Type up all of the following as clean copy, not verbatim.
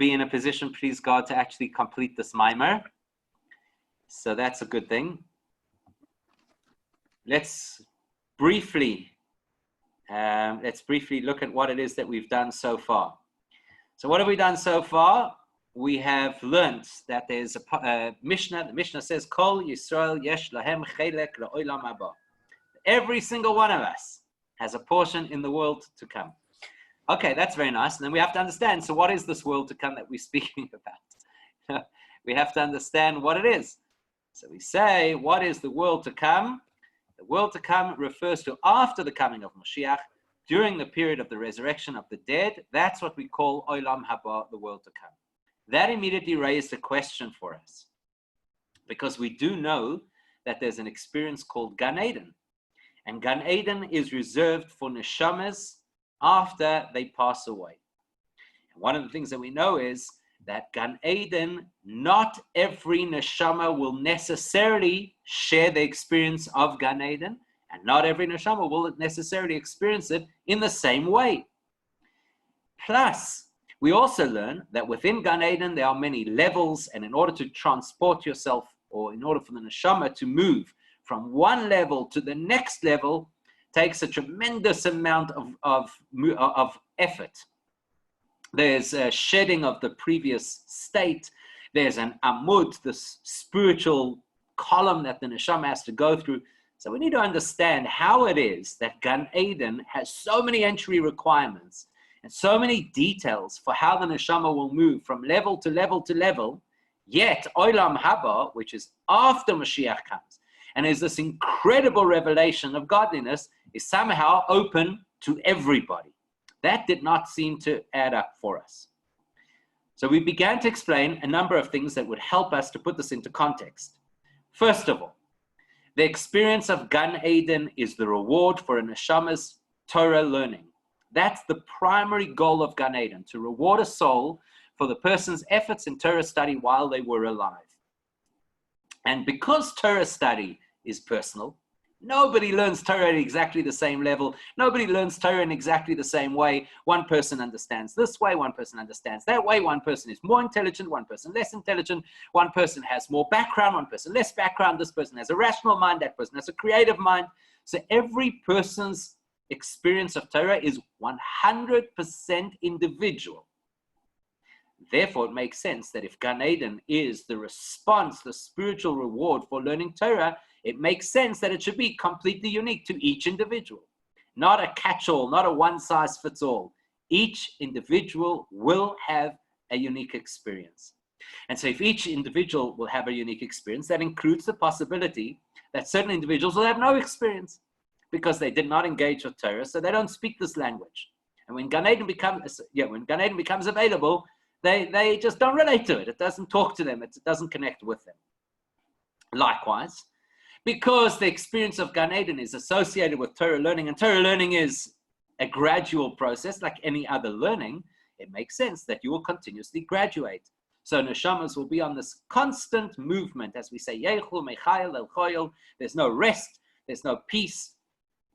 be in a position, please God, to actually complete this mimer. So that's a good thing. Let's briefly look at what it is that we've done so far. So what have we done so far? We have learned that there's a Mishnah. The Mishnah says, Kol Yisrael yesh lahem chelek la'olam haba. Every single one of us has a portion in the world to come. Okay, that's very nice. And then we have to understand, so what is this world to come that we're speaking about? We have to understand what it is. So we say, what is the world to come? The world to come refers to after the coming of Mashiach, during the period of the resurrection of the dead. That's what we call Olam Haba, the world to come. That immediately raised a question for us, because we do know that there's an experience called Gan Eden. And Gan Eden is reserved for neshamas after they pass away. And one of the things that we know is that Gan Eden, not every neshama will necessarily share the experience of Gan Eden, and not every neshama will necessarily experience it in the same way. Plus, we also learn that within Gan Eden, there are many levels, and in order to transport yourself, or in order for the neshama to move from one level to the next level, takes a tremendous amount of effort. There's a shedding of the previous state. There's an amud, this spiritual column that the neshama has to go through. So we need to understand how it is that Gan Eden has so many entry requirements and so many details for how the neshama will move from level to level to level, yet Olam Haba, which is after Mashiach comes, and is this incredible revelation of godliness, is somehow open to everybody. That did not seem to add up for us. So we began to explain a number of things that would help us to put this into context. First of all, the experience of Gan Eden is the reward for a neshama's Torah learning. That's the primary goal of Gan Eden, to reward a soul for the person's efforts in Torah study while they were alive. And because Torah study is personal, nobody learns Torah at exactly the same level. Nobody learns Torah in exactly the same way. One person understands this way, one person understands that way. One person is more intelligent, one person less intelligent. One person has more background, one person less background. This person has a rational mind, that person has a creative mind. So every person's experience of Torah is 100% individual. Therefore, it makes sense that if Gan Eden is the response, the spiritual reward for learning Torah, it makes sense that it should be completely unique to each individual. Not a catch-all, not a one-size-fits-all. Each individual will have a unique experience. And so if each individual will have a unique experience, that includes the possibility that certain individuals will have no experience because they did not engage with Torah, so they don't speak this language. And when Gan Eden becomes available, they just don't relate to it. It doesn't talk to them. It doesn't connect with them. Likewise, because the experience of Gan Eden is associated with Torah learning, and Torah learning is a gradual process like any other learning, it makes sense that you will continuously graduate. So neshamas will be on this constant movement, as we say, Yeichul, Mechayel, El Choyel. There's no rest, there's no peace.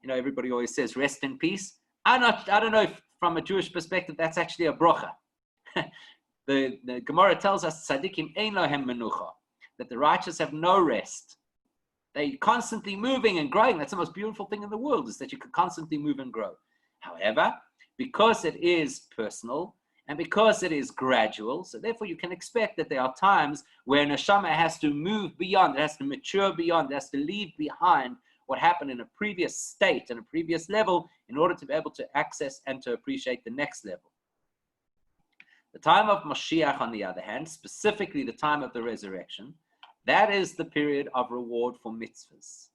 You know, everybody always says rest in peace. I don't know if from a Jewish perspective that's actually a brocha. The Gemara tells us tzaddikim ein lohem menucha, that the righteous have no rest. They're constantly moving and growing. That's the most beautiful thing in the world, is that you can constantly move and grow. However, because it is personal and because it is gradual, so therefore you can expect that there are times where neshama has to move beyond, it has to mature beyond, it has to leave behind what happened in a previous state and a previous level in order to be able to access and to appreciate the next level. The time of Mashiach, on the other hand, specifically the time of the resurrection, that is the period of reward for mitzvahs.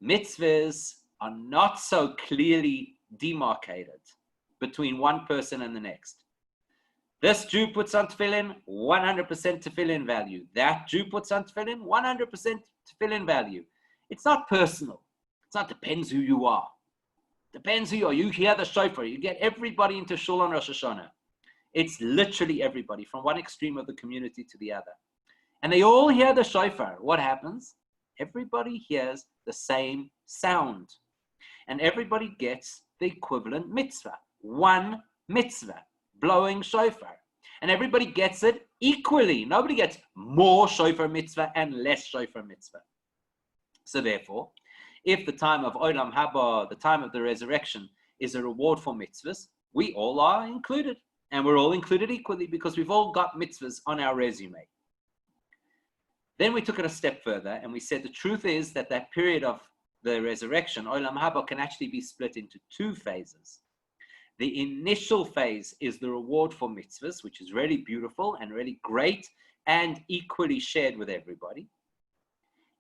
Mitzvahs are not so clearly demarcated between one person and the next. This Jew puts on tefillin, 100% tefillin value. That Jew puts on tefillin, 100% tefillin value. It's not personal. It's not depends who you are. Depends who you are. You hear the shofar. You get everybody into shul on Rosh Hashanah. It's literally everybody from one extreme of the community to the other. And they all hear the shofar. What happens? Everybody hears the same sound. And everybody gets the equivalent mitzvah. One mitzvah, blowing shofar. And everybody gets it equally. Nobody gets more shofar mitzvah and less shofar mitzvah. So therefore, if the time of Olam Haba, the time of the resurrection, is a reward for mitzvahs, we all are included. And we're all included equally because we've all got mitzvahs on our resume. Then we took it a step further and we said the truth is that that period of the resurrection, Olam Haba, can actually be split into two phases. The initial phase is the reward for mitzvahs, which is really beautiful and really great and equally shared with everybody.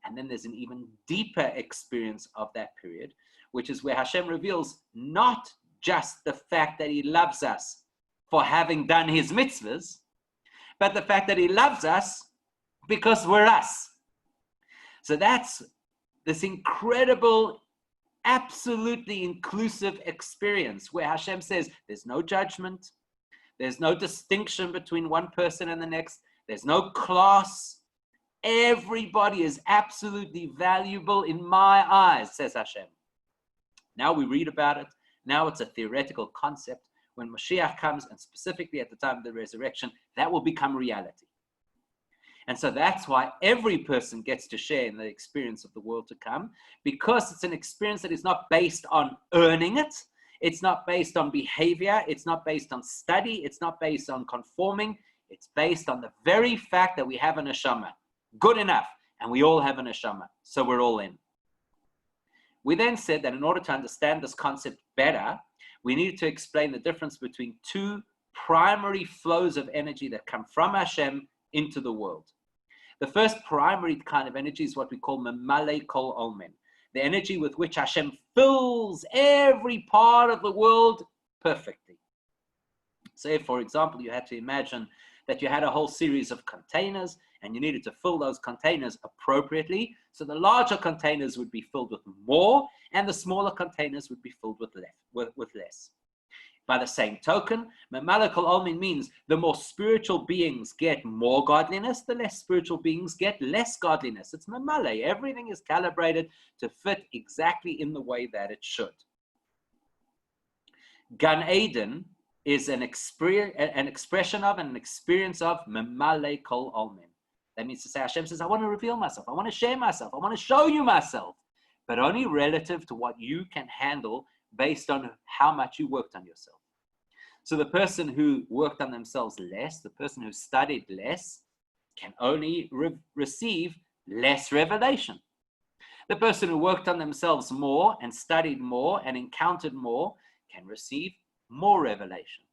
And then there's an even deeper experience of that period, which is where Hashem reveals not just the fact that he loves us for having done his mitzvahs, but the fact that he loves us because we're us. So that's this incredible, absolutely inclusive experience where Hashem says there's no judgment, there's no distinction between one person and the next, there's no class. Everybody is absolutely valuable in my eyes, says Hashem. Now we read about it. Now it's a theoretical concept. When Mashiach comes, and specifically at the time of the resurrection, that will become reality. And so that's why every person gets to share in the experience of the world to come, because it's an experience that is not based on earning it. It's not based on behavior. It's not based on study. It's not based on conforming. It's based on the very fact that we have a neshama. Good enough. And we all have a neshama. So we're all in. We then said that in order to understand this concept better, we needed to explain the difference between two primary flows of energy that come from Hashem into the world. The first primary kind of energy is what we call memale kol omen, the energy with which Hashem fills every part of the world perfectly. So if, for example, you had to imagine that you had a whole series of containers and you needed to fill those containers appropriately, so the larger containers would be filled with more and the smaller containers would be filled with less. By the same token, memale kol omen means the more spiritual beings get more godliness, the less spiritual beings get less godliness. It's memale. Everything is calibrated to fit exactly in the way that it should. Gan Eden is an expression of and an experience of memale kol omen. That means to say, Hashem says, I want to reveal myself. I want to share myself. I want to show you myself, but only relative to what you can handle based on how much you worked on yourself. So the person who worked on themselves less, the person who studied less, can only receive less revelation. The person who worked on themselves more and studied more and encountered more can receive more revelation.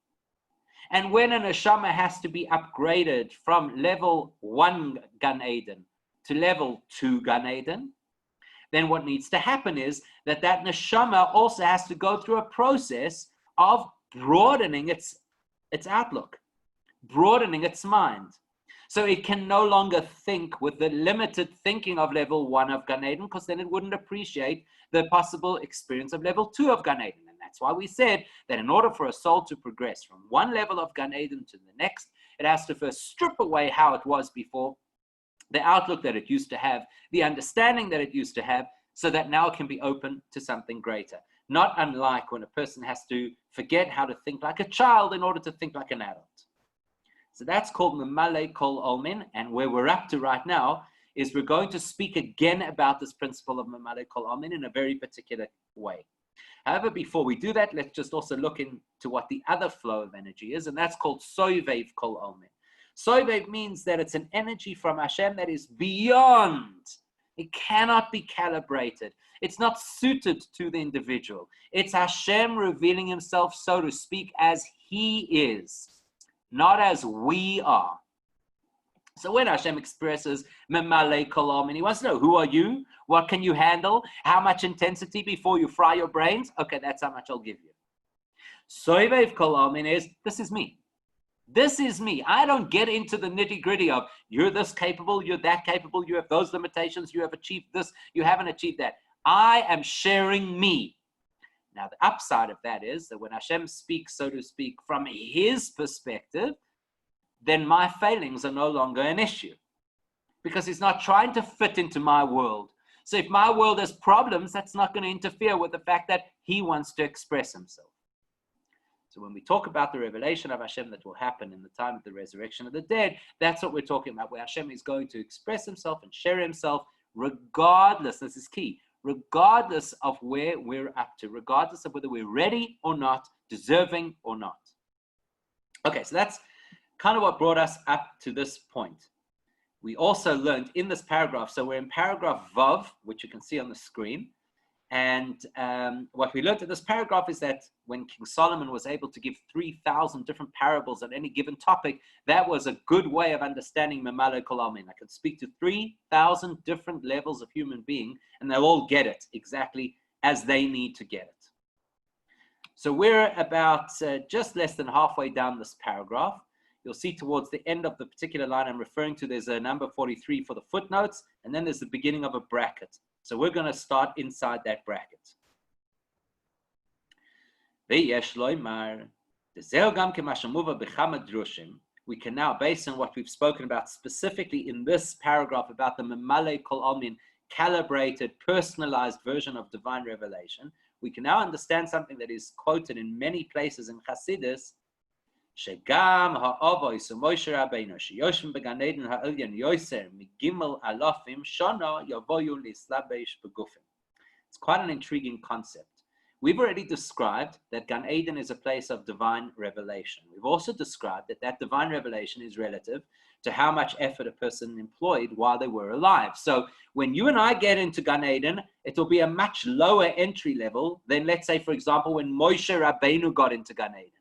And when an neshama has to be upgraded from level 1 Gan Eden to level 2 Gan Eden, then what needs to happen is that neshama also has to go through a process of broadening its outlook, broadening its mind. So it can no longer think with the limited thinking of level 1 of Gan Eden, because then it wouldn't appreciate the possible experience of level 2 of Gan Eden. And that's why we said that in order for a soul to progress from one level of Gan Eden to the next, it has to first strip away how it was before, the outlook that it used to have, the understanding that it used to have, so that now it can be open to something greater. Not unlike when a person has to forget how to think like a child in order to think like an adult. So that's called memale kol omen, and where we're up to right now is we're going to speak again about this principle of memale kol omen in a very particular way. However, before we do that, let's just also look into what the other flow of energy is, and that's called soivev kol omen. Soivev means that it's an energy from Hashem that is beyond. It cannot be calibrated. It's not suited to the individual. It's Hashem revealing himself, so to speak, as he is, not as we are. So when Hashem expresses memale kol omen, he wants to know, who are you? What can you handle? How much intensity before you fry your brains? Okay, that's how much I'll give you. Soivev kol omen is, this is me. This is me. I don't get into the nitty-gritty of you're this capable, you're that capable, you have those limitations, you have achieved this, you haven't achieved that. I am sharing me. Now, the upside of that is that when Hashem speaks, so to speak, from his perspective, then my failings are no longer an issue, because he's not trying to fit into my world. So if my world has problems, that's not going to interfere with the fact that he wants to express himself. So when we talk about the revelation of Hashem that will happen in the time of the resurrection of the dead, that's what we're talking about, where Hashem is going to express himself and share himself regardless, this is key, regardless of where we're up to, regardless of whether we're ready or not, deserving or not. Okay, so that's kind of what brought us up to this point. We also learned in this paragraph, so we're in paragraph Vav, which you can see on the screen. And what we learned in this paragraph is that when King Solomon was able to give 3,000 different parables on any given topic, that was a good way of understanding Memale Kol Almin. I could speak to 3,000 different levels of human being, and they'll all get it exactly as they need to get it. So we're about just less than halfway down this paragraph. You'll see towards the end of the particular line I'm referring to, there's a number 43 for the footnotes, and then there's the beginning of a bracket. So we're going to start inside that bracket. We can now, based on what we've spoken about specifically in this paragraph about the Memale Kol Almin, calibrated, personalized version of divine revelation, we can now understand something that is quoted in many places in Chassidus, שגם האבוי ומשה רבינו שיושבים בגן עדן העליון יוסר מגימל אלפים שנה יבואו להסלבש בגופם. It's quite an intriguing concept. We've already described that Gan Eden is a place of divine revelation. We've also described that that divine revelation is relative to how much effort a person employed while they were alive. So when you and I get into Gan Eden, it will be a much lower entry level than, let's say, for example, when Moshe Rabbeinu got into Gan Eden,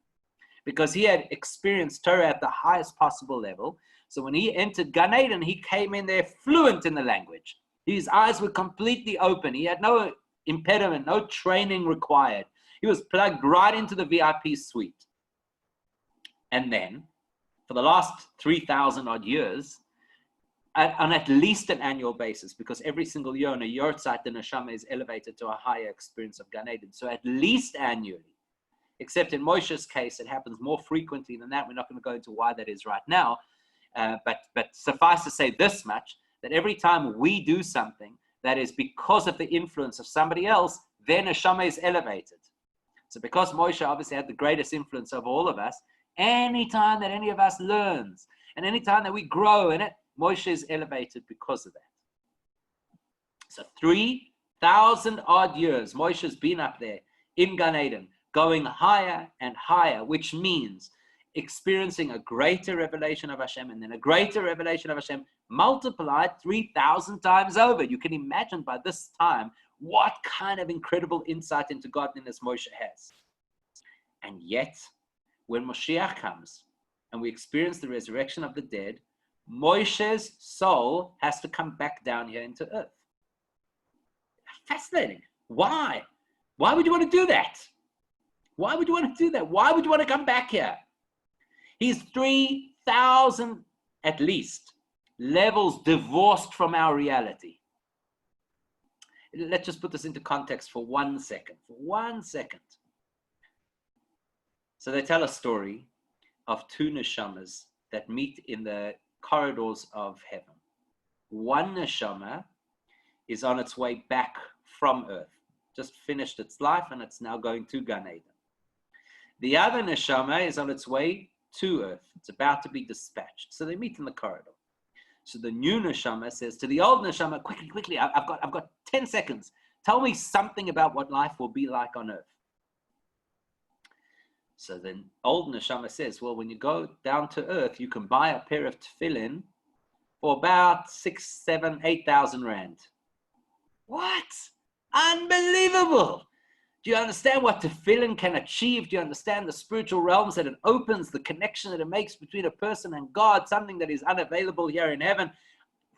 because he had experienced Torah at the highest possible level. So when he entered Gan Eden, he came in there fluent in the language. His eyes were completely open. He had no impediment, no training required. He was plugged right into the VIP suite. And then, for the last 3,000 odd years, on at least an annual basis, because every single year on a Yortzeit, the Neshama is elevated to a higher experience of Gan Eden. So at least annually, except in Moshe's case, it happens more frequently than that. We're not going to go into why that is right now. But suffice to say this much, that every time we do something that is because of the influence of somebody else, then Neshama is elevated. So because Moshe obviously had the greatest influence over all of us, any time that any of us learns, and any time that we grow in it, Moshe is elevated because of that. So 3,000 odd years, Moshe has been up there in Gan Eden, going higher and higher, which means experiencing a greater revelation of Hashem, and then a greater revelation of Hashem multiplied 3,000 times over. You can imagine by this time what kind of incredible insight into godliness Moshe has. And yet, when Moshiach comes and we experience the resurrection of the dead, Moshe's soul has to come back down here into earth. Fascinating. Why? Why would you want to do that? Why would you want to do that? Why would you want to come back here? He's 3,000 at least levels divorced from our reality. Let's just put this into context for 1 second. For 1 second. So they tell a story of two neshamas that meet in the corridors of heaven. One neshama is on its way back from earth, just finished its life and it's now going to Gan Eden. The other neshama is on its way to earth. It's about to be dispatched. So they meet in the corridor. So the new neshama says to the old neshama, quickly, I've got 10 seconds. Tell me something about what life will be like on earth. So then old neshama says, well, when you go down to earth, you can buy a pair of tefillin for about 6,000, 7,000, 8,000 rand. What? Unbelievable. Do you understand what tefillin can achieve? Do you understand the spiritual realms that it opens, the connection that it makes between a person and God, something that is unavailable here in heaven?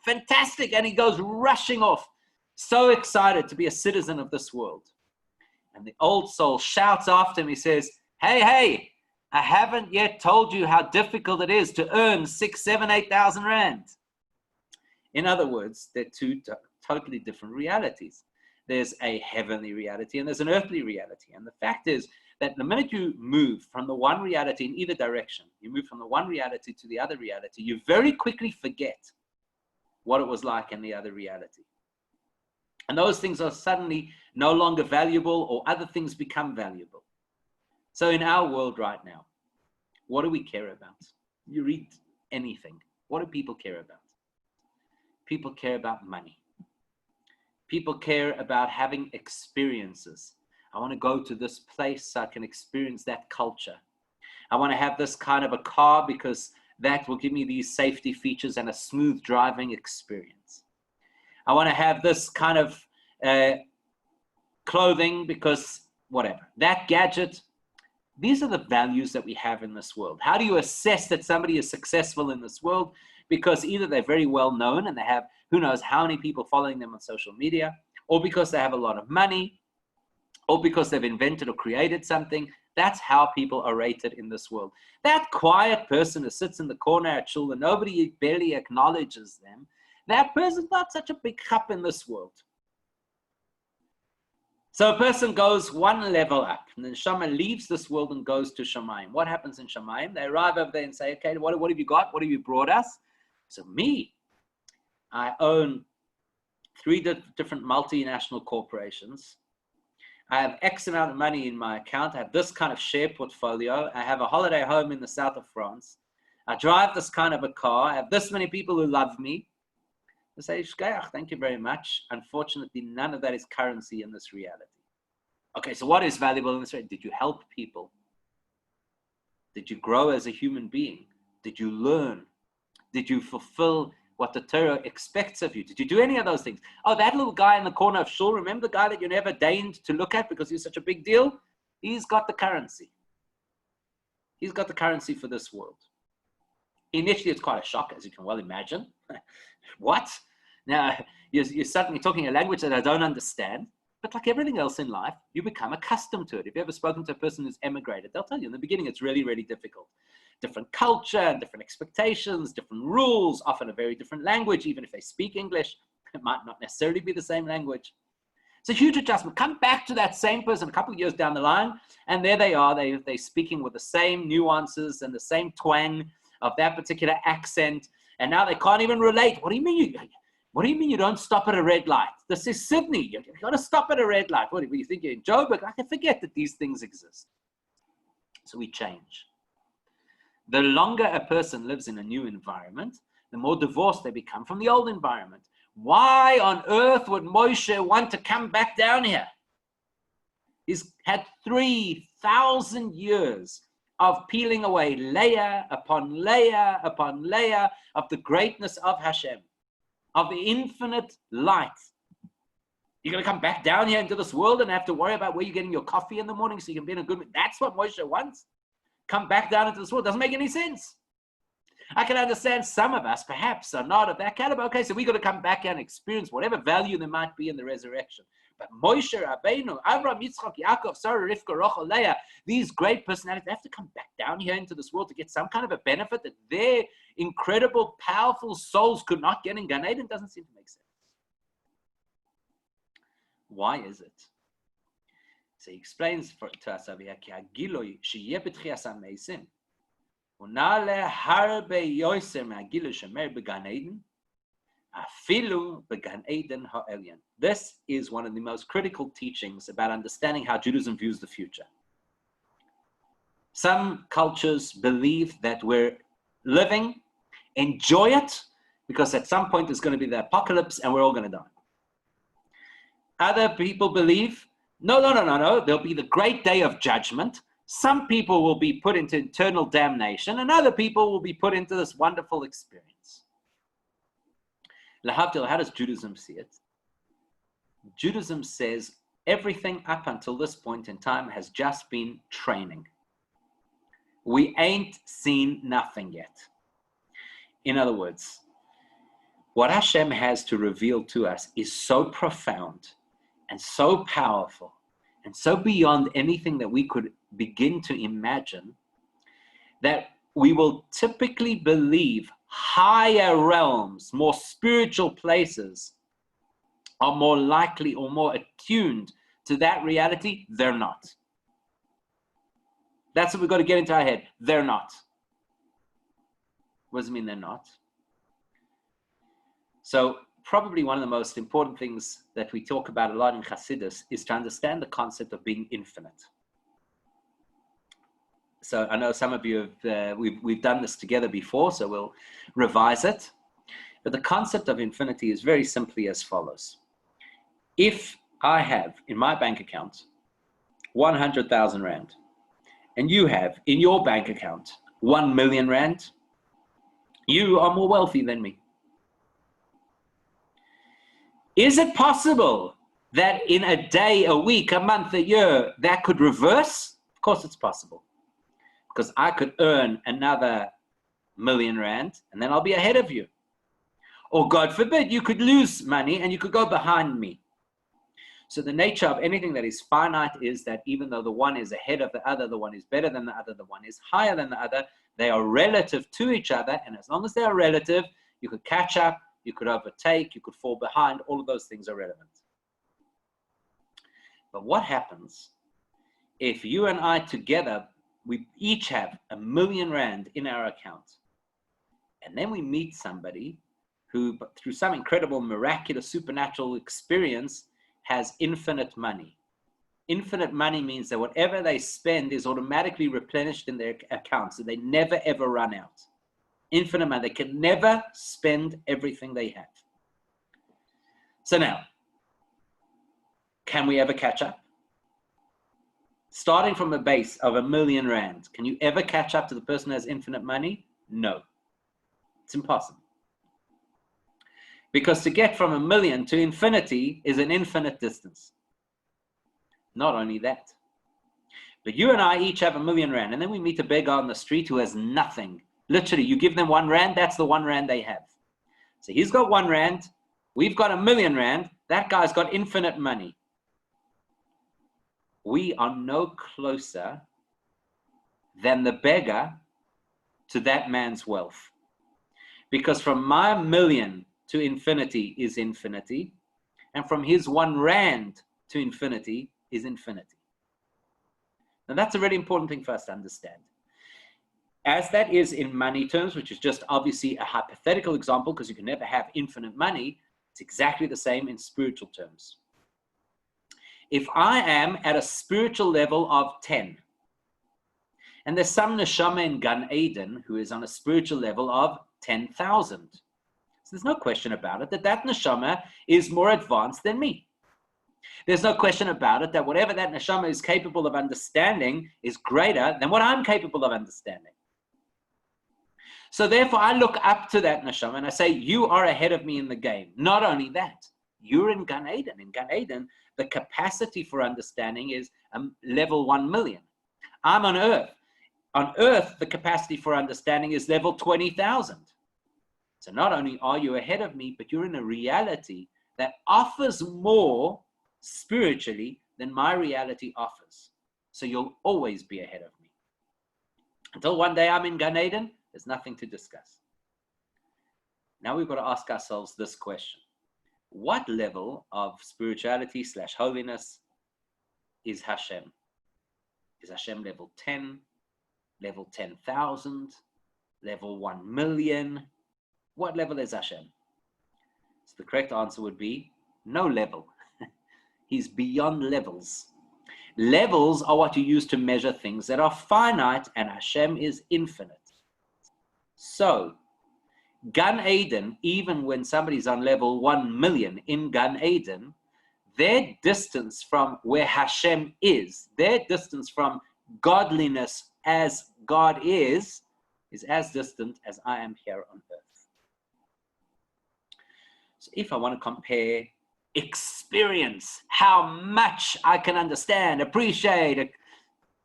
Fantastic. And he goes rushing off, so excited to be a citizen of this world. And the old soul shouts after him. He says, hey, I haven't yet told you how difficult it is to earn 6,000, 7,000, 8,000 rand. In other words, they're two totally different realities. There's a heavenly reality and there's an earthly reality. And the fact is that the minute you move from the one reality in either direction, you move from the one reality to the other reality, you very quickly forget what it was like in the other reality. And those things are suddenly no longer valuable, or other things become valuable. So in our world right now, what do we care about? You read anything. What do people care about? People care about money. People care about having experiences. I want to go to this place so I can experience that culture. I want to have this kind of a car because that will give me these safety features and a smooth driving experience. I want to have this kind of clothing because whatever. That gadget, these are the values that we have in this world. How do you assess that somebody is successful in this world? Because either they're very well known and they have who knows how many people following them on social media, or because they have a lot of money, or because they've invented or created something. That's how people are rated in this world. That quiet person who sits in the corner at shul and nobody barely acknowledges them, that person's not such a big chap in this world. So a person goes one level up, and then Shama leaves this world and goes to Shamayim. What happens in Shamayim? They arrive over there and say, okay, what have you got? What have you brought us? So me, I own 3 different multinational corporations. I have X amount of money in my account. I have this kind of share portfolio. I have a holiday home in the south of France. I drive this kind of a car. I have this many people who love me. I say, Shkayach, thank you very much. Unfortunately, none of that is currency in this reality. Okay, so what is valuable in this reality? Did you help people? Did you grow as a human being? Did you learn? Did you fulfill what the Torah expects of you? Did you do any of those things? Oh, that little guy in the corner of shul, remember the guy that you never deigned to look at because he's such a big deal? He's got the currency. He's got the currency for this world. Initially, it's quite a shock, as you can well imagine. What? Now, you're suddenly talking a language that I don't understand, but like everything else in life, you become accustomed to it. If you've ever spoken to a person who's emigrated, they'll tell you in the beginning it's really, really difficult. Different culture, different expectations, different rules, often a very different language. Even if they speak English, it might not necessarily be the same language. It's a huge adjustment. Come back to that same person a couple of years down the line, and there they are. They're speaking with the same nuances and the same twang of that particular accent, and now they can't even relate. What do you mean you don't stop at a red light? This is Sydney. You've got to stop at a red light. What do you think you're in Joburg? I can forget that these things exist. So we change. The longer a person lives in a new environment, the more divorced they become from the old environment. Why on earth would Moshe want to come back down here? He's had 3,000 years of peeling away layer upon layer upon layer of the greatness of Hashem, of the infinite light. You're going to come back down here into this world and have to worry about where you're getting your coffee in the morning so you can be in a good mood. That's what Moshe wants. Come back down into this world. Doesn't make any sense. I can understand some of us perhaps are not of that caliber. Okay, so we got to come back and experience whatever value there might be in the resurrection. But Moshe Rabbeinu, Avraham, Yitzchak, Yaakov, Sarah, Rivka, Rachel, Leah, these great personalities, they have to come back down here into this world to get some kind of a benefit that their incredible, powerful souls could not get in Gan Eden. Doesn't seem to make sense. Why is it? So he explains to us over here, this is one of the most critical teachings about understanding how Judaism views the future. Some cultures believe that we're living, enjoy it, because at some point there's going to be the apocalypse and we're all going to die. Other people believe, no, there'll be the great day of judgment. Some people will be put into eternal damnation, and other people will be put into this wonderful experience. Lahavdil, how does Judaism see it? Judaism says everything up until this point in time has just been training. We ain't seen nothing yet. In other words, what Hashem has to reveal to us is so profound and so powerful and so beyond anything that we could begin to imagine that we will typically believe higher realms, more spiritual places are more likely or more attuned to that reality. They're not. That's what we've got to get into our head. They're not. What does it mean they're not? So probably one of the most important things that we talk about a lot in Chassidus is to understand the concept of being infinite. So I know some of you have, we've done this together before, so we'll revise it. But the concept of infinity is very simply as follows. If I have in my bank account 100,000 Rand, and you have in your bank account 1 million Rand, you are more wealthy than me. Is it possible that in a day, a week, a month, a year, that could reverse? Of course it's possible. Because I could earn another 1 million Rand, and then I'll be ahead of you. Or God forbid, you could lose money and you could go behind me. So the nature of anything that is finite is that even though the one is ahead of the other, the one is better than the other, the one is higher than the other, they are relative to each other. And as long as they are relative, you could catch up, you could overtake, you could fall behind. All of those things are relevant. But what happens if you and I together, we each have 1 million Rand in our account, and then we meet somebody who, through some incredible, miraculous, supernatural experience, has infinite money. Infinite money means that whatever they spend is automatically replenished in their account, so they never, ever run out. Infinite money. They can never spend everything they have. So now, can we ever catch up? Starting from a base of 1 million Rand, can you ever catch up to the person who has infinite money? No. It's impossible. Because to get from 1 million to infinity is an infinite distance. Not only that, but you and I each have 1 million Rand, and then we meet a beggar on the street who has nothing. Literally, you give them 1 Rand, that's the 1 Rand they have. So he's got 1 Rand, we've got 1 million Rand, that guy's got infinite money. We are no closer than the beggar to that man's wealth. Because from my 1 million to infinity is infinity, and from his 1 Rand to infinity is infinity. Now that's a really important thing for us to understand. As that is in money terms, which is just obviously a hypothetical example because you can never have infinite money, it's exactly the same in spiritual terms. If I am at a spiritual level of 10, and there's some neshama in Gan Eden who is on a spiritual level of 10,000, so there's no question about it that neshama is more advanced than me. There's no question about it that whatever that neshama is capable of understanding is greater than what I'm capable of understanding. So therefore, I look up to that neshama and I say, you are ahead of me in the game. Not only that, you're in Gan Eden. In Gan Eden, the capacity for understanding is level 1 million. I'm on earth. On earth, the capacity for understanding is level 20,000. So not only are you ahead of me, but you're in a reality that offers more spiritually than my reality offers. So you'll always be ahead of me. Until one day I'm in Gan Eden, there's nothing to discuss. Now we've got to ask ourselves this question. What level of spirituality / holiness is Hashem? Is Hashem level 10, level 10,000, level 1 million? What level is Hashem? So the correct answer would be no level. He's beyond levels. Levels are what you use to measure things that are finite, and Hashem is infinite. So, Gan Eden, even when somebody's on level 1 million in Gan Eden, their distance from where Hashem is, their distance from godliness as God is as distant as I am here on earth. So if I want to compare experience, how much I can understand, appreciate,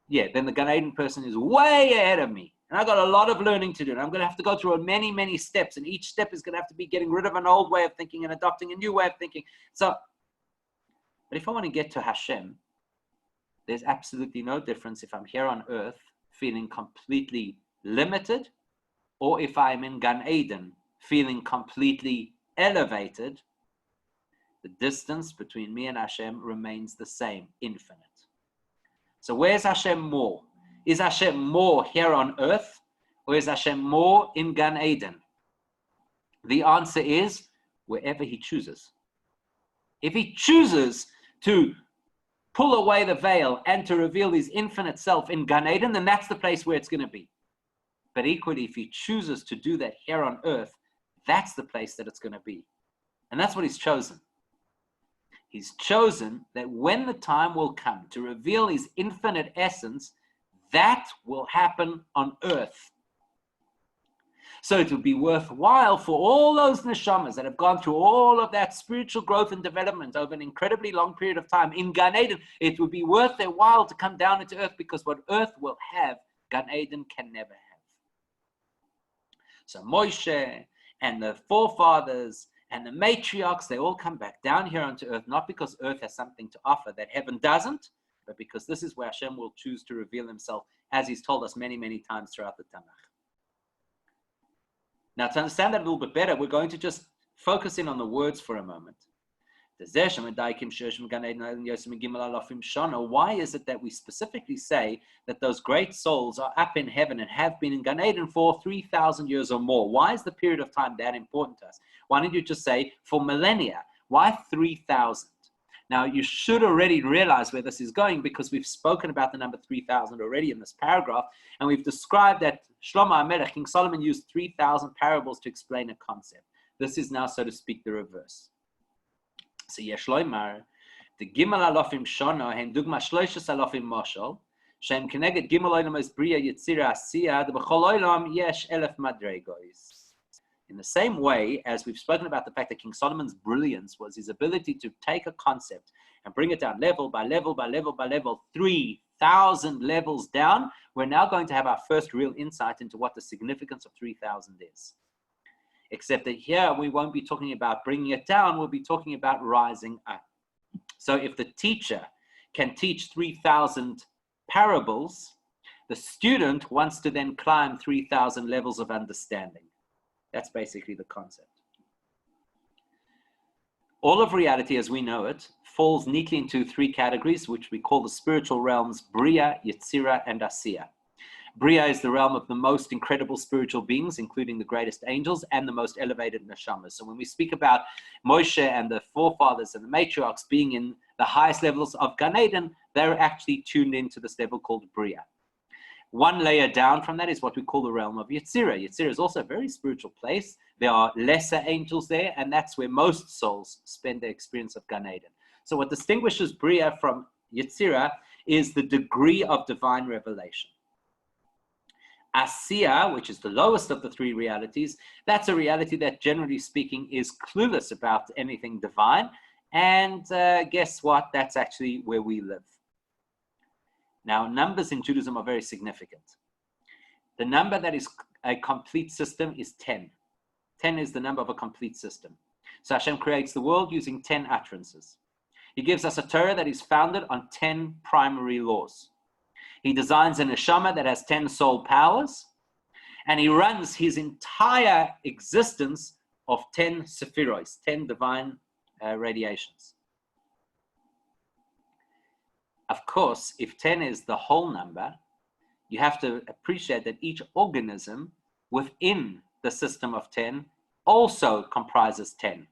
then the Gan Eden person is way ahead of me. And I've got a lot of learning to do. And I'm going to have to go through many, many steps. And each step is going to have to be getting rid of an old way of thinking and adopting a new way of thinking. So, but if I want to get to Hashem, there's absolutely no difference if I'm here on earth feeling completely limited, or if I'm in Gan Eden feeling completely elevated. The distance between me and Hashem remains the same, infinite. So where's Hashem more? Is Hashem more here on earth, or is Hashem more in Gan Eden? The answer is wherever he chooses. If he chooses to pull away the veil and to reveal his infinite self in Gan Eden, then that's the place where it's going to be. But equally, if he chooses to do that here on earth, that's the place that it's going to be. And that's what he's chosen. He's chosen that when the time will come to reveal his infinite essence, that will happen on earth. So it would be worthwhile for all those neshamas that have gone through all of that spiritual growth and development over an incredibly long period of time in Gan Eden, it would be worth their while to come down into earth, because what earth will have, Gan Eden can never have. So Moshe and the forefathers and the matriarchs, they all come back down here onto earth, not because earth has something to offer that heaven doesn't, but because this is where Hashem will choose to reveal himself, as he's told us many, many times throughout the Tanakh. Now, to understand that a little bit better, we're going to just focus in on the words for a moment. Why is it that we specifically say that those great souls are up in heaven and have been in Gan Eden for 3,000 years or more? Why is the period of time that important to us? Why don't you just say for millennia? Why 3,000? Now, you should already realize where this is going, because we've spoken about the number 3,000 already in this paragraph, and we've described that Shlomo HaMelech, King Solomon, used 3,000 parables to explain a concept. This is now, so to speak, the reverse. So, yesh loymar, the Gimel Alofim Shona, hen dugma shloishes Alofim Moshel, shem keneged Gimel Olam es Bria Yitzira Asiya, the B'chol Olam yesh 1,000 madregos. In the same way as we've spoken about the fact that King Solomon's brilliance was his ability to take a concept and bring it down level by level by level by level, 3,000 levels down, we're now going to have our first real insight into what the significance of 3,000 is. Except that here we won't be talking about bringing it down, we'll be talking about rising up. So if the teacher can teach 3,000 parables, the student wants to then climb 3,000 levels of understanding. That's basically the concept. All of reality as we know it falls neatly into three categories, which we call the spiritual realms: Bria, Yetzira, and Asiya. Bria is the realm of the most incredible spiritual beings, including the greatest angels and the most elevated neshamas. So when we speak about Moshe and the forefathers and the matriarchs being in the highest levels of Gan Eden, they're actually tuned into this level called Bria. One layer down from that is what we call the realm of Yetzira. Yetzira is also a very spiritual place. There are lesser angels there, and that's where most souls spend their experience of Gan Eden. So what distinguishes Bria from Yetzira is the degree of divine revelation. Asiya, which is the lowest of the three realities, that's a reality that, generally speaking, is clueless about anything divine. And guess what? That's actually where we live. Now, numbers in Judaism are very significant. The number that is a complete system is 10. 10 is the number of a complete system. So Hashem creates the world using 10 utterances. He gives us a Torah that is founded on 10 primary laws. He designs a neshama that has 10 soul powers, and he runs his entire existence of 10 sephiros, 10 divine radiations. Of course, if 10 is the whole number, you have to appreciate that each organism within the system of 10 also comprises 10.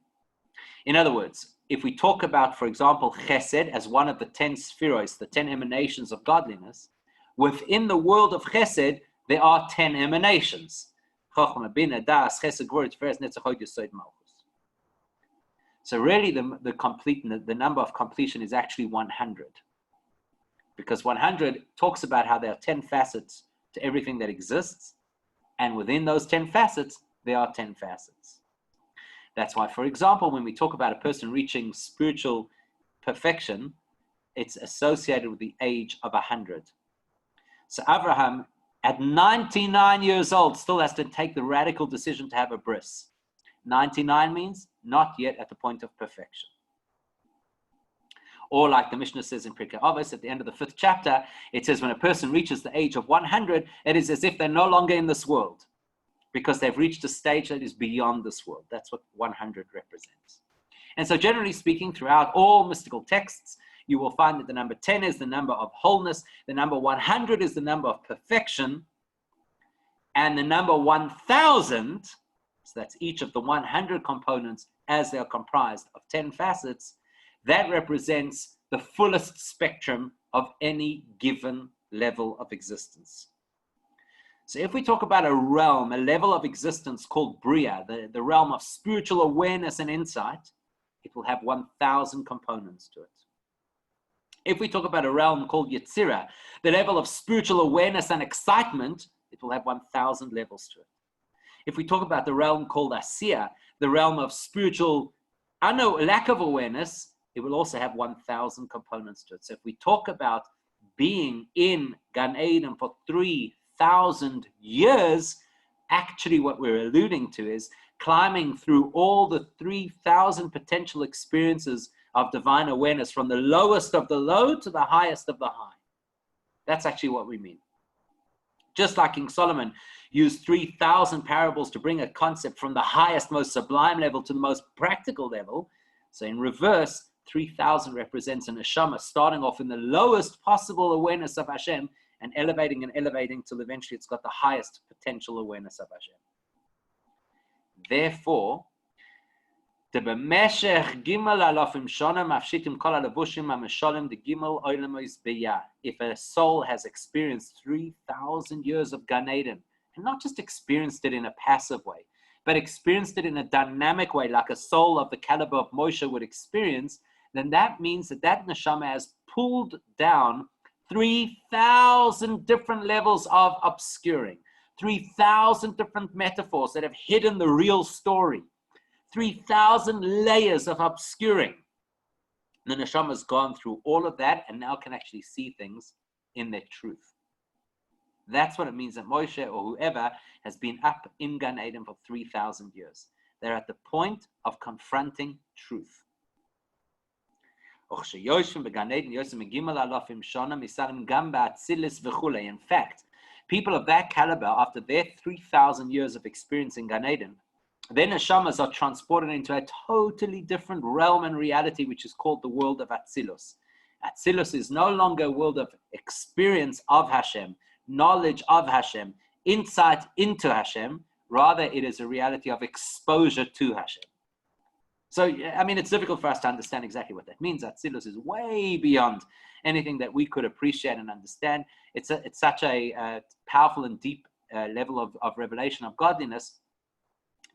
In other words, if we talk about, for example, Chesed as one of the 10 spheroids, the 10 emanations of godliness, within the world of Chesed, there are 10 emanations. So really the number of completion is actually 100. Because 100 talks about how there are 10 facets to everything that exists, and within those 10 facets, there are 10 facets. That's why, for example, when we talk about a person reaching spiritual perfection, it's associated with the age of 100. So Abraham, at 99 years old, still has to take the radical decision to have a bris. 99 means not yet at the point of perfection. Or like the Mishnah says in Pirkei Avos at the end of the 5th chapter, it says when a person reaches the age of 100, it is as if they're no longer in this world, because they've reached a stage that is beyond this world. That's what 100 represents. And so generally speaking, throughout all mystical texts, you will find that the number 10 is the number of wholeness, the number 100 is the number of perfection, and the number 1,000, so that's each of the 100 components as they are comprised of 10 facets, that represents the fullest spectrum of any given level of existence. So if we talk about a realm, a level of existence called Bria, the realm of spiritual awareness and insight, it will have 1,000 components to it. If we talk about a realm called Yetzirah, the level of spiritual awareness and excitement, it will have 1,000 levels to it. If we talk about the realm called Asiya, the realm of spiritual lack of awareness, it will also have 1,000 components to it. So if we talk about being in Gan Eden for 3,000 years, actually what we're alluding to is climbing through all the 3,000 potential experiences of divine awareness, from the lowest of the low to the highest of the high. That's actually what we mean. Just like King Solomon used 3,000 parables to bring a concept from the highest, most sublime level to the most practical level. So in reverse, 3,000 represents an neshama starting off in the lowest possible awareness of Hashem and elevating till eventually it's got the highest potential awareness of Hashem. Therefore, if a soul has experienced 3,000 years of Gan Eden, and not just experienced it in a passive way, but experienced it in a dynamic way, like a soul of the caliber of Moshe would experience, then that means that neshama has pulled down 3,000 different levels of obscuring, 3,000 different metaphors that have hidden the real story, 3,000 layers of obscuring. The neshama has gone through all of that and now can actually see things in their truth. That's what it means that Moshe or whoever has been up in Gan Eden for 3,000 years. They're at the point of confronting truth. In fact, people of that caliber, after their 3,000 years of experience in Gan Eden, their neshamas are transported into a totally different realm and reality, which is called the world of Atzilus. Atzilus is no longer a world of experience of Hashem, knowledge of Hashem, insight into Hashem. Rather, it is a reality of exposure to Hashem. So, I mean, it's difficult for us to understand exactly what that means. Atzilus is way beyond anything that we could appreciate and understand. It's such a powerful and deep level of revelation of godliness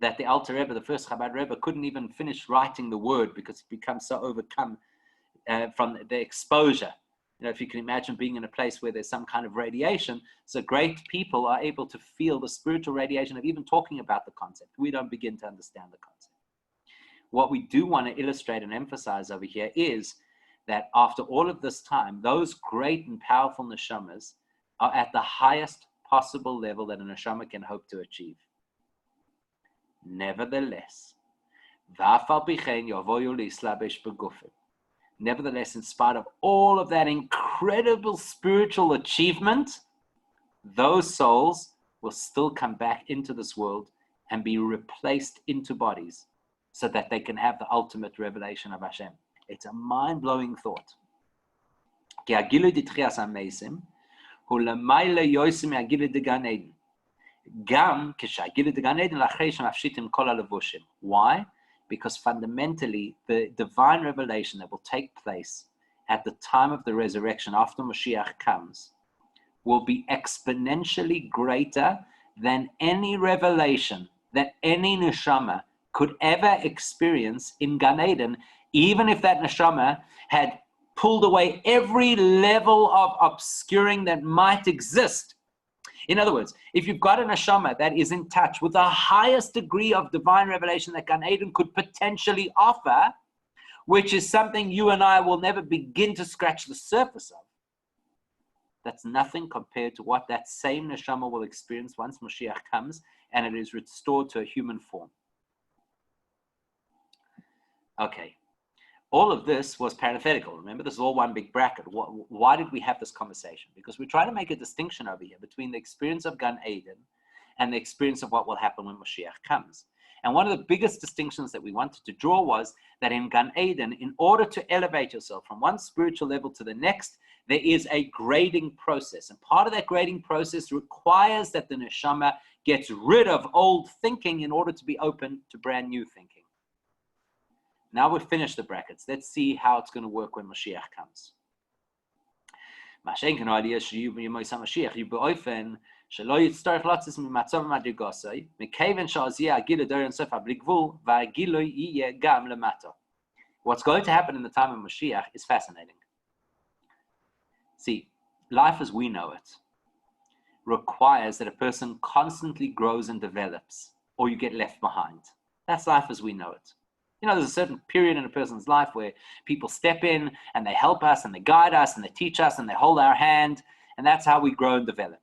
that the Alter Rebbe, the first Chabad Rebbe, couldn't even finish writing the word because he becomes so overcome from the exposure. You know, if you can imagine being in a place where there's some kind of radiation, so great people are able to feel the spiritual radiation of even talking about the concept. We don't begin to understand the concept. What we do want to illustrate and emphasize over here is that after all of this time, those great and powerful neshamas are at the highest possible level that a neshama can hope to achieve. Nevertheless, in spite of all of that incredible spiritual achievement, those souls will still come back into this world and be replaced into bodies so that they can have the ultimate revelation of Hashem. It's a mind-blowing thought. Why? Because fundamentally, the divine revelation that will take place at the time of the resurrection after Mashiach comes will be exponentially greater than any revelation that any neshama could ever experience in Gan Eden, even if that neshama had pulled away every level of obscuring that might exist. In other words, if you've got a neshama that is in touch with the highest degree of divine revelation that Gan Eden could potentially offer, which is something you and I will never begin to scratch the surface of, that's nothing compared to what that same neshama will experience once Mashiach comes and it is restored to a human form. Okay. All of this was parenthetical. Remember, this is all one big bracket. Why did we have this conversation? Because we're trying to make a distinction over here between the experience of Gan Eden and the experience of what will happen when Mashiach comes. And one of the biggest distinctions that we wanted to draw was that in Gan Eden, in order to elevate yourself from one spiritual level to the next, there is a grading process. And part of that grading process requires that the neshama gets rid of old thinking in order to be open to brand new thinking. Now we've finished the brackets. Let's see how it's going to work when Mashiach comes. What's going to happen in the time of Mashiach is fascinating. See, life as we know it requires that a person constantly grows and develops, or you get left behind. That's life as we know it. You know, there's a certain period in a person's life where people step in and they help us and they guide us and they teach us and they hold our hand, and that's how we grow and develop.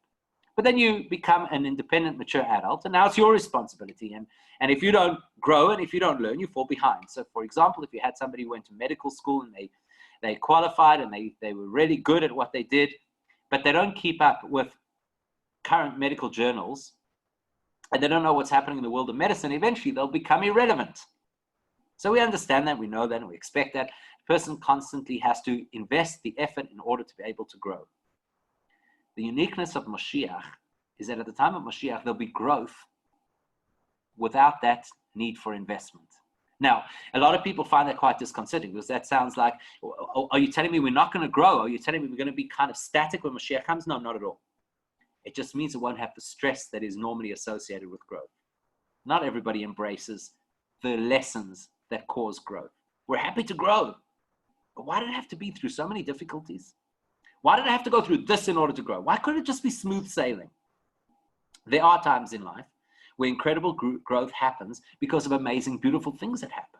But then you become an independent, mature adult, and now it's your responsibility. And if you don't grow and if you don't learn, you fall behind. So, for example, if you had somebody who went to medical school and they qualified and they were really good at what they did, but they don't keep up with current medical journals, and they don't know what's happening in the world of medicine, eventually they'll become irrelevant. So we understand that, we know that, and we expect that. A person constantly has to invest the effort in order to be able to grow. The uniqueness of Mashiach is that at the time of Mashiach, there'll be growth without that need for investment. Now, a lot of people find that quite disconcerting, because that sounds like, are you telling me we're not going to grow? Are you telling me we're going to be kind of static when Mashiach comes? No, not at all. It just means it won't have the stress that is normally associated with growth. Not everybody embraces the lessons that cause growth. We're happy to grow, but why did it have to be through so many difficulties? Why did I have to go through this in order to grow? Why couldn't it just be smooth sailing? There are times in life where incredible growth happens because of amazing, beautiful things that happen.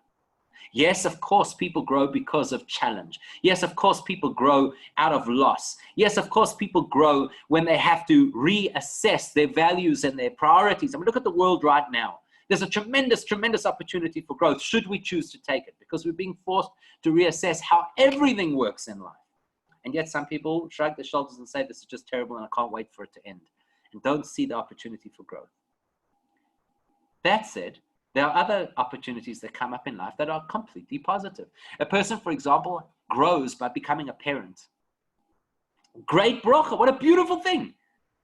Yes, of course, people grow because of challenge. Yes, of course, people grow out of loss. Yes, of course, people grow when they have to reassess their values and their priorities. I mean, look at the world right now. There's a tremendous, tremendous opportunity for growth, should we choose to take it, because we're being forced to reassess how everything works in life. And yet some people shrug their shoulders and say, this is just terrible and I can't wait for it to end, and don't see the opportunity for growth. That said, there are other opportunities that come up in life that are completely positive. A person, for example, grows by becoming a parent. Great bracha, what a beautiful thing.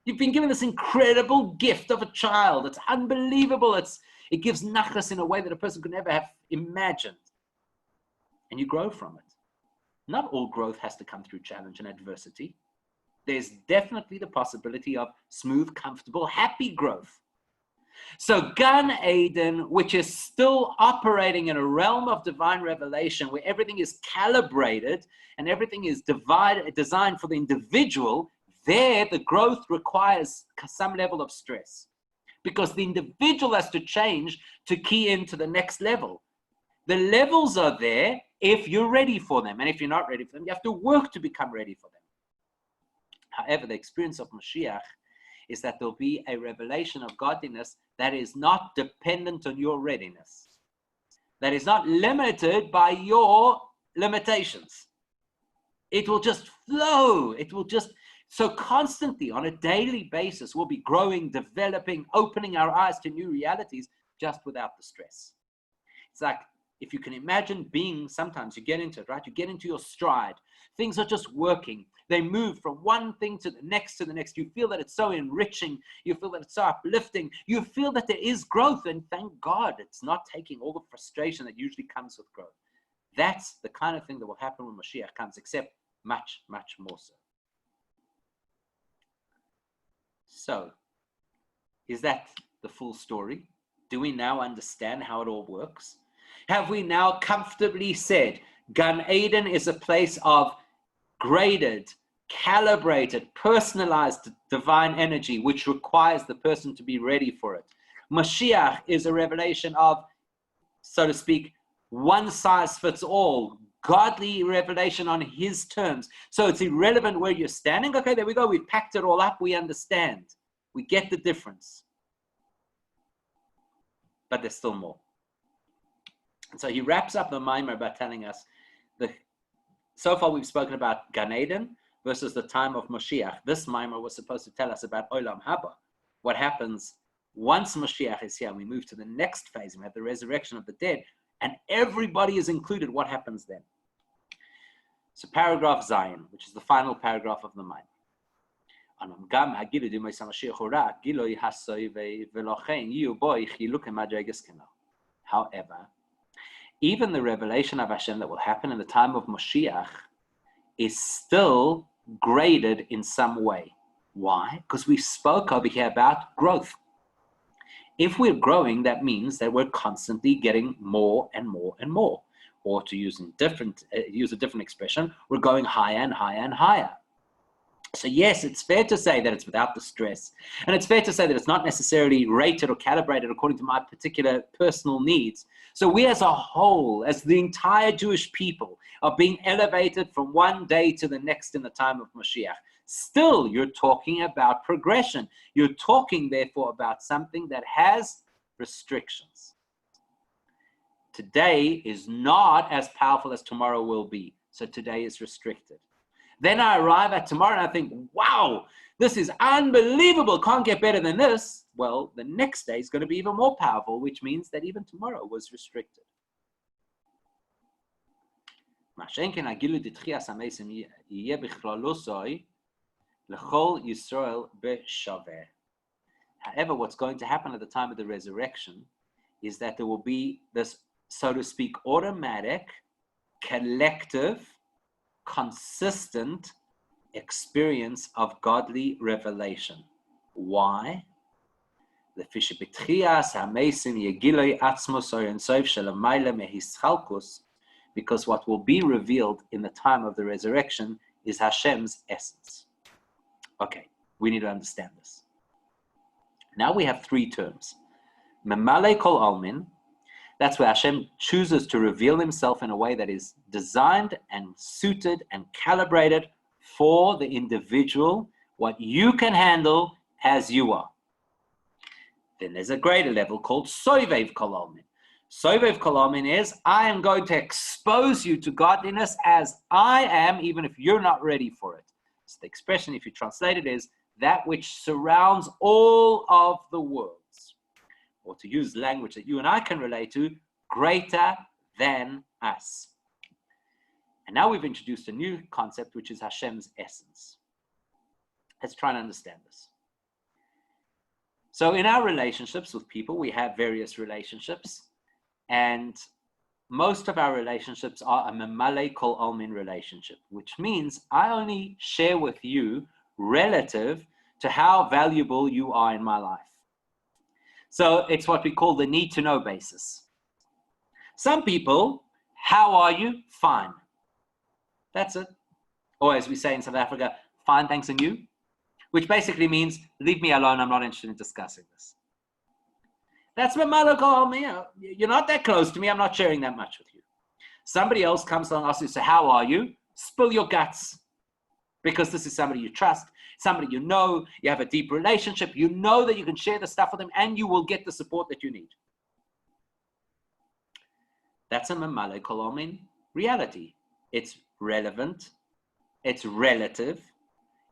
You've been given this incredible gift of a child. It's unbelievable. It gives nachas in a way that a person could never have imagined. And you grow from it. Not all growth has to come through challenge and adversity. There's definitely the possibility of smooth, comfortable, happy growth. So Gan Eden, which is still operating in a realm of divine revelation where everything is calibrated and everything is designed for the individual, there the growth requires some level of stress, because the individual has to change to key into the next level. The levels are there if you're ready for them, and if you're not ready for them, you have to work to become ready for them. However, the experience of Mashiach is that there'll be a revelation of godliness that is not dependent on your readiness, that is not limited by your limitations. It will just flow. It will just, so constantly on a daily basis, we'll be growing, developing, opening our eyes to new realities just without the stress. It's like, if you can imagine being, sometimes you get into it, right? You get into your stride. Things are just working. They move from one thing to the next to the next. You feel that it's so enriching. You feel that it's so uplifting. You feel that there is growth, and thank God it's not taking all the frustration that usually comes with growth. That's the kind of thing that will happen when Mashiach comes, except much, much more so. So, is that the full story? Do we now understand how it all works? Have we now comfortably said Gan Eden is a place of graded, calibrated, personalized divine energy, which requires the person to be ready for it? Mashiach is a revelation of, so to speak, one size fits all, godly revelation on his terms. So it's irrelevant where you're standing. Okay, there we go. We've packed it all up. We understand. We get the difference. But there's still more. And so he wraps up the Maimer by telling us so far we've spoken about Gan Eden versus the time of Mashiach. This Maimer was supposed to tell us about Olam Haba, what happens once Mashiach is here. We move to the next phase. We have the resurrection of the dead, and everybody is included. What happens then? So paragraph Zion, which is the final paragraph of the Maimer. However, even the revelation of Hashem that will happen in the time of Moshiach is still graded in some way. Why? Because we spoke over here about growth. If we're growing, that means that we're constantly getting more and more and more. Or to use a different expression, we're going higher and higher and higher. So yes, it's fair to say that it's without the stress. And it's fair to say that it's not necessarily rated or calibrated according to my particular personal needs. So we as a whole, as the entire Jewish people, are being elevated from one day to the next in the time of Mashiach. Still, you're talking about progression. You're talking, therefore, about something that has restrictions. Today is not as powerful as tomorrow will be. So today is restricted. Then I arrive at tomorrow and I think, wow, this is unbelievable. Can't get better than this. Well, the next day is going to be even more powerful, which means that even tomorrow was restricted. However, what's going to happen at the time of the resurrection is that there will be this, so to speak, automatic, collective, consistent experience of godly revelation. Why? Because what will be revealed in the time of the resurrection is Hashem's essence. Okay, we need to understand this. Now we have three terms. Memale kol almin, that's where Hashem chooses to reveal himself in a way that is designed and suited and calibrated for the individual, what you can handle as you are. Then there's a greater level called soivev kol almin. Soivev kol almin is, I am going to expose you to godliness as I am, even if you're not ready for it. So the expression, if you translate it, is that which surrounds all of the worlds. Or to use language that you and I can relate to, greater than us. And now we've introduced a new concept, which is Hashem's essence. Let's try and understand this. So in our relationships with people, we have various relationships, and most of our relationships are a memale kol almin relationship, which means I only share with you relative to how valuable you are in my life. So it's what we call the need to know basis. Some people, how are you? Fine. That's it. Or as we say in South Africa, fine, thanks, and you? Which basically means, leave me alone, I'm not interested in discussing this. That's what Malak called me. You're not that close to me, I'm not sharing that much with you. Somebody else comes along and asks you, so how are you? Spill your guts. Because this is somebody you trust, somebody you know, you have a deep relationship, you know that you can share the stuff with them and you will get the support that you need. That's a memale kol almin reality. It's relevant, it's relative,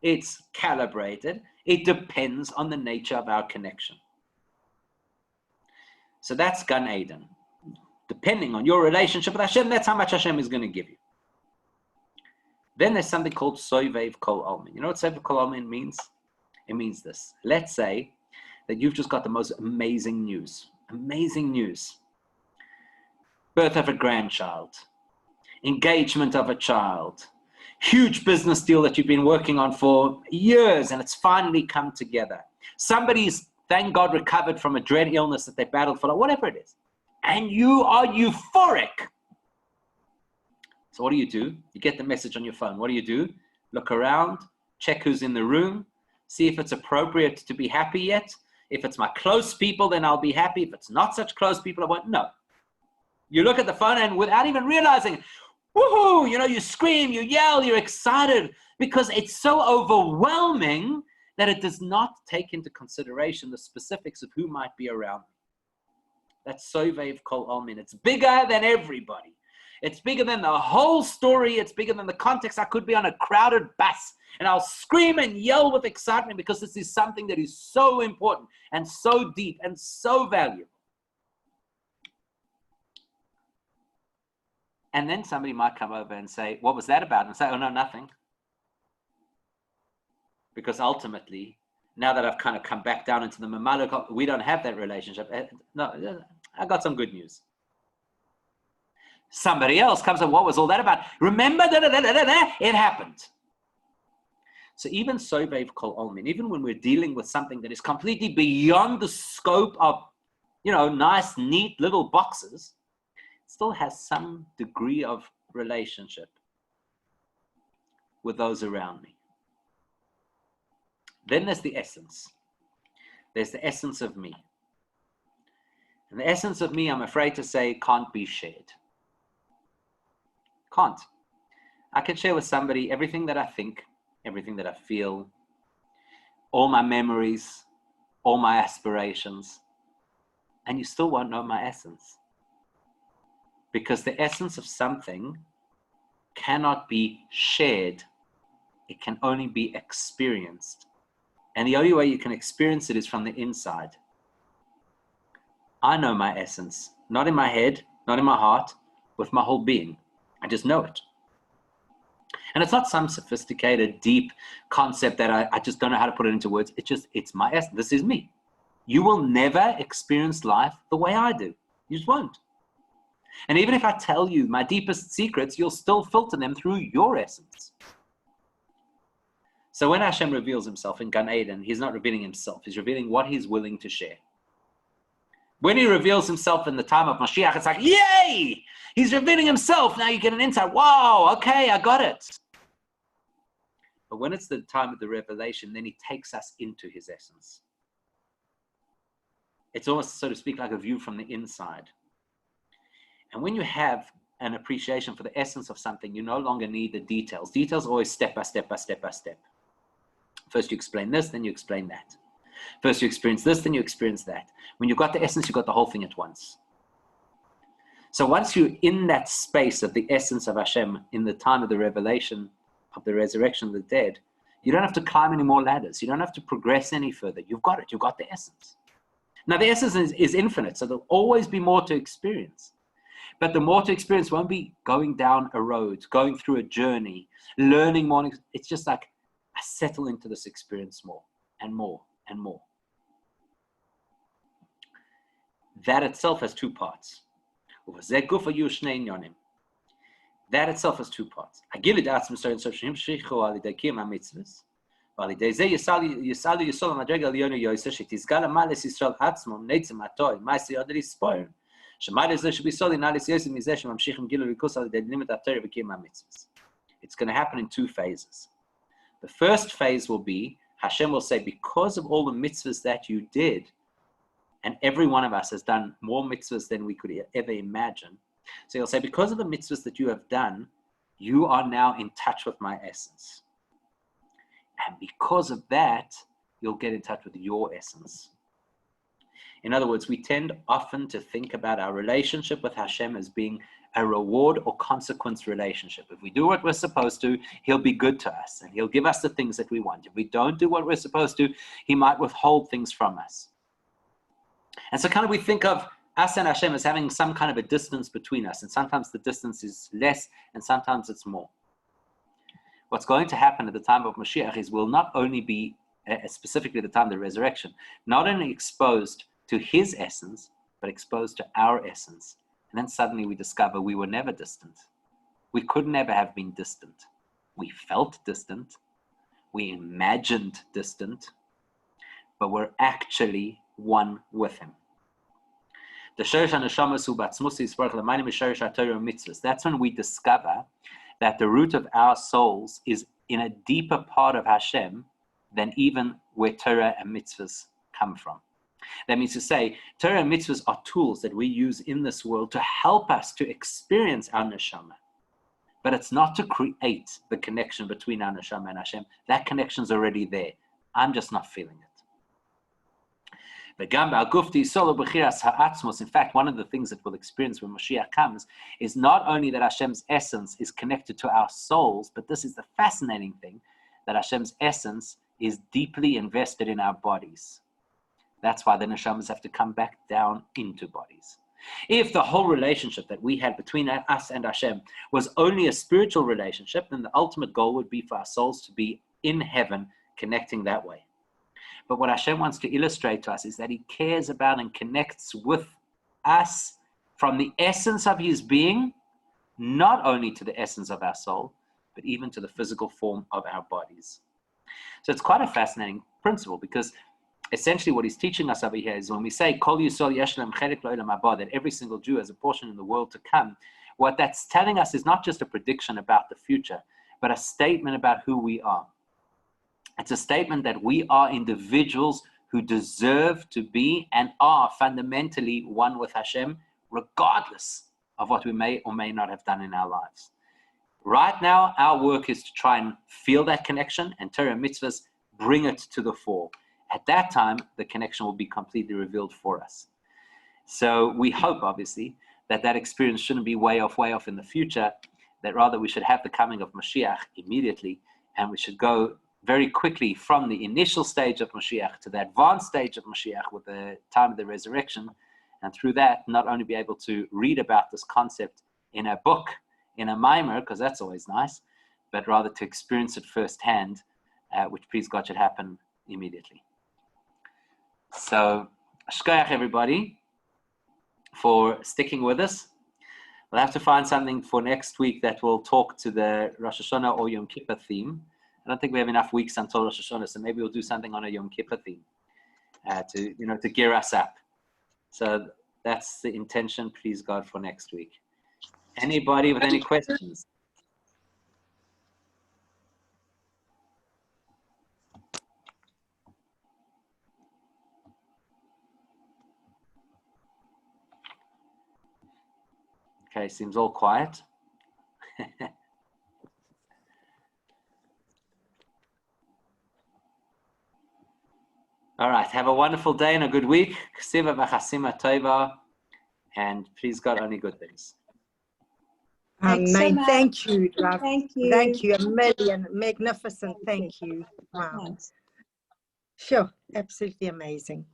it's calibrated, it depends on the nature of our connection. So that's Gan Eden. Depending on your relationship with Hashem, that's how much Hashem is going to give you. Then there's something called soivev kol almin. You know what soivev kol almin means? It means this. Let's say that you've just got the most amazing news. Amazing news. Birth of a grandchild. Engagement of a child. Huge business deal that you've been working on for years and it's finally come together. Somebody's, thank God, recovered from a dread illness that they battled for, whatever it is. And you are euphoric. So what do? You get the message on your phone. What do? Look around, check who's in the room, see if it's appropriate to be happy yet. If it's my close people, then I'll be happy. If it's not such close people, I won't. No. You look at the phone and without even realizing, woohoo, you scream, you yell, you're excited because it's so overwhelming that it does not take into consideration the specifics of who might be around. That's soivev kol almin. It's bigger than everybody. It's bigger than the whole story. It's bigger than the context. I could be on a crowded bus and I'll scream and yell with excitement because this is something that is so important and so deep and so valuable. And then somebody might come over and say, what was that about? And say, oh, no, nothing. Because ultimately, now that I've kind of come back down into the mamalo, we don't have that relationship. No, I got some good news. Somebody else comes up, what was all that about? Remember, it happened. So even Sovev Kol Olmin, even when we're dealing with something that is completely beyond the scope of, nice, neat little boxes, it still has some degree of relationship with those around me. Then there's the essence. There's the essence of me. And the essence of me, I'm afraid to say, can't be shared. Can't. I can share with somebody everything that I think, everything that I feel, all my memories, all my aspirations, and you still won't know my essence. Because the essence of something cannot be shared. It can only be experienced. And the only way you can experience it is from the inside. I know my essence, not in my head, not in my heart, with my whole being. I just know it. And it's not some sophisticated, deep concept that I just don't know how to put it into words. It's my essence. This is me. You will never experience life the way I do. You just won't. And even if I tell you my deepest secrets, you'll still filter them through your essence. So when Hashem reveals himself in Gan Eden, he's not revealing himself. He's revealing what he's willing to share. When he reveals himself in the time of Mashiach, it's like, yay! He's revealing himself. Now you get an insight. Wow, okay, I got it. But when it's the time of the revelation, then he takes us into his essence. It's almost, so to speak, like a view from the inside. And when you have an appreciation for the essence of something, you no longer need the details. Details are always step by step by step by step. First you explain this, then you explain that. First you experience this, then you experience that. When you've got the essence, you've got the whole thing at once. So once you're in that space of the essence of Hashem, in the time of the revelation, of the resurrection of the dead, you don't have to climb any more ladders. You don't have to progress any further. You've got it. You've got the essence. Now the essence is infinite, so there'll always be more to experience. But the more to experience won't be going down a road, going through a journey, learning more. It's just like, I settle into this experience more and more and more. That itself has two parts. That itself has two parts. It's going to happen in two phases. The first phase will be, Hashem will say, because of all the mitzvahs that you did, and every one of us has done more mitzvahs than we could ever imagine. So he'll say, because of the mitzvahs that you have done, you are now in touch with my essence. And because of that, you'll get in touch with your essence. In other words, we tend often to think about our relationship with Hashem as being a reward or consequence relationship. If we do what we're supposed to, he'll be good to us and he'll give us the things that we want. If we don't do what we're supposed to, he might withhold things from us. And so kind of we think of us and Hashem as having some kind of a distance between us. And sometimes the distance is less and sometimes it's more. What's going to happen at the time of Mashiach is we'll not only be, specifically at the time of the resurrection, not only exposed to his essence, but exposed to our essence. And then suddenly we discover we were never distant. We could never have been distant. We felt distant. We imagined distant. But we're actually one with him. That's when we discover that the root of our souls is in a deeper part of Hashem than even where Torah and mitzvahs come from. That means to say, Torah and mitzvahs are tools that we use in this world to help us to experience our neshama. But it's not to create the connection between our neshama and Hashem. That connection's already there. I'm just not feeling it. In fact, one of the things that we'll experience when Mashiach comes is not only that Hashem's essence is connected to our souls, but this is the fascinating thing, that Hashem's essence is deeply invested in our bodies. That's why the neshamas have to come back down into bodies. If the whole relationship that we had between us and Hashem was only a spiritual relationship, then the ultimate goal would be for our souls to be in heaven, connecting that way. But what Hashem wants to illustrate to us is that he cares about and connects with us from the essence of his being not only to the essence of our soul, but even to the physical form of our bodies. So it's quite a fascinating principle, because essentially what he's teaching us over here is when we say Kol Yisrael yesh lahem chelek la'olam haba, that every single Jew has a portion in the world to come, what that's telling us is not just a prediction about the future, but a statement about who we are. It's a statement that we are individuals who deserve to be and are fundamentally one with Hashem, regardless of what we may or may not have done in our lives. Right now, our work is to try and feel that connection, and Torah mitzvahs bring it to the fore. At that time, the connection will be completely revealed for us. So we hope, obviously, that that experience shouldn't be way off in the future, that rather we should have the coming of Mashiach immediately, and we should go very quickly from the initial stage of Mashiach to the advanced stage of Mashiach with the time of the resurrection, and through that, not only be able to read about this concept in a book, in a mimer, because that's always nice, but rather to experience it firsthand, which please God should happen immediately. So, shkoyach everybody for sticking with us. We'll have to find something for next week that will talk to the Rosh Hashanah or Yom Kippur theme. I don't think we have enough weeks until Rosh Hashanah, so maybe we'll do something on a Yom Kippur theme to gear us up. So that's the intention, please God, for next week. Anybody with any questions? Okay, seems all quiet. All right, have a wonderful day and a good week. Ksiva v'chasima tova, and please God, only good things. Amen. So thank you, Rav. Thank you. Thank you. A million. Magnificent. Thank you. Wow. Thanks. Sure. Absolutely amazing.